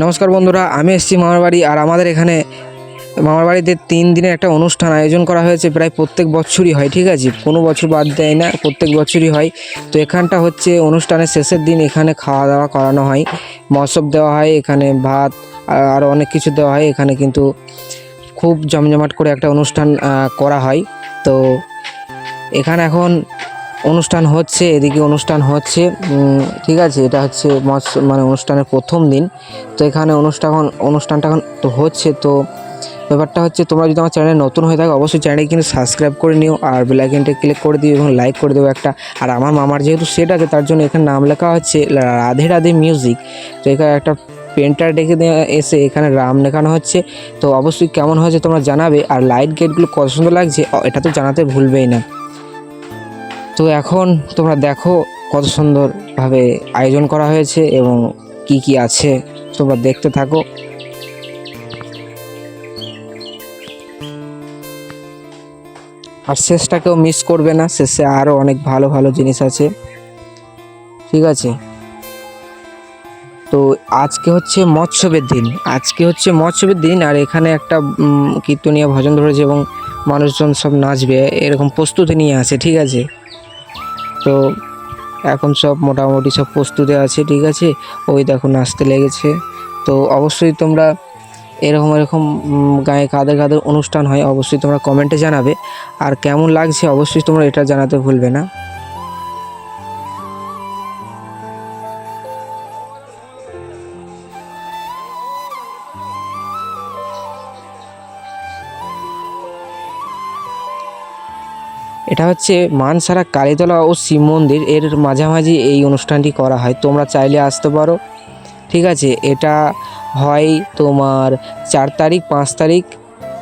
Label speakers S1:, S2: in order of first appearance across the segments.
S1: নমস্কার বন্ধুরা, আমি এসেছি মামার বাড়ি। আর আমাদের এখানে মামার বাড়িতে 3 দিনের একটা অনুষ্ঠান আয়োজন করা হয়েছে। প্রায় প্রত্যেক বছরই হয়, ঠিক আছে, কোনো বছর বাদ দেয় না, প্রত্যেক বছরই হয়। তো এখানটা হচ্ছে অনুষ্ঠানের শেষের দিন। এখানে খাওয়া দাওয়া করানো হয়, মৎসব দেওয়া হয়, এখানে ভাত আরও অনেক কিছু দেওয়া হয়। এখানে কিন্তু খুব জমজমাট করে একটা অনুষ্ঠান করা হয়। তো এখানে এখন অনুষ্ঠান হচ্ছে, এদিকে অনুষ্ঠান হচ্ছে, ঠিক আছে। এটা হচ্ছে মানে অনুষ্ঠানের প্রথম দিন। তো এখানে অনুষ্ঠানটা এখন তো হচ্ছে। তো ব্যাপারটা হচ্ছে, তোমরা যদি আমার চ্যানেলে নতুন হয়ে থাকো অবশ্যই চ্যানেলটি কিন্তু সাবস্ক্রাইব করে নিও আর বেল আইকনটা ক্লিক করে দিও এবং লাইক করে দেবো একটা। আর আমার মামার যেহেতু সেট আছে তার জন্য এখানে নাম লেখা হচ্ছে রাধে রাধে মিউজিক। তো এখানে একটা পেন্টার ডেকে এসে এখানে রাম লেখানো হচ্ছে। তো অবশ্যই কেমন হয়েছে তোমরা জানাবে। আর লাইট গেটগুলো কত সুন্দর লাগছে এটা তো জানাতে ভুলবেই না। তো এখন তোমরা দেখো কত সুন্দরভাবে আয়োজন করা হয়েছে এবং কি কি আছে, তোমরা দেখতে থাকো। আর শেষটাকেও মিস করবে না, শেষে আরও অনেক ভালো ভালো জিনিস আছে, ঠিক আছে। তো আজকে হচ্ছে মৎসবের দিন। আর এখানে একটা কীর্তনীয় ভজন ধরেছে এবং মানুষজন সব নাচবে এরকম প্রস্তুতি নিয়ে আছে, ঠিক আছে। তো এখন সব মোটামুটি সব প্রস্তুতি আছে, ঠিক আছে। ওই দেখো নাচতে লেগেছে। তো অবশ্যই তোমরা এরকম গায়ে কাদের অনুষ্ঠান হয় অবশ্যই তোমরা কমেন্টে জানাবে। আর কেমন লাগছে অবশ্যই তোমরা এটা জানাতে ভুলবে না। এটা হচ্ছে মানসারা কালীতলা ও শিব মন্দির এর মাঝামাঝি এই অনুষ্ঠানটি করা হয়। তোমরা চাইলে আসতে পারো, ঠিক আছে। এটা হয় তোমার 4 তারিখ, 5 তারিখ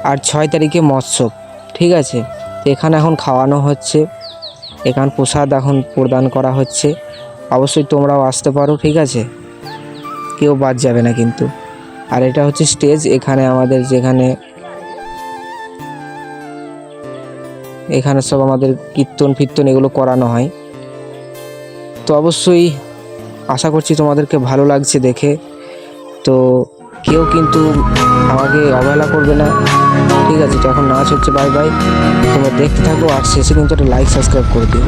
S1: আর 6 তারিখে মৎসব, ঠিক আছে। তো এখানে এখন খাওয়ানো হচ্ছে, এখানে প্রসাদ এখন প্রদান করা হচ্ছে। অবশ্যই তোমরাও আসতে পারো, ঠিক আছে, কেউ বাদ যাবে না কিন্তু। আর এটা হচ্ছে স্টেজ, এখানে আমাদের এখানে সব আমাদের কীর্তন এগুলো করানো হয়। তো অবশ্যই আশা করছি তোমাদেরকে ভালো লাগছে দেখে। তো কেউ কিন্তু আমাকে অবহেলা করবে না, ঠিক আছে। তো এখন নাচ হচ্ছে, বাই বাই, তোমরা দেখতে থাকো। আর শেষে কিন্তু একটা লাইক সাবস্ক্রাইব করে দিও।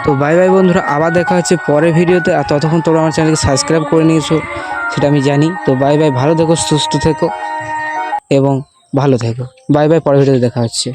S1: তো বাই বাই বন্ধুরা, আবার দেখা হচ্ছে পরের ভিডিওতে। আর ততক্ষণ তোমরা আমার চ্যানেলকে সাবস্ক্রাইব করে নিয়েছো সেটা আমি জানি। তো বাই বাই, ভালো থেকো, সুস্থ থেকো এবং ভালো থেকো। বাই বাই, পরের ভিডিওতে দেখা হচ্ছে।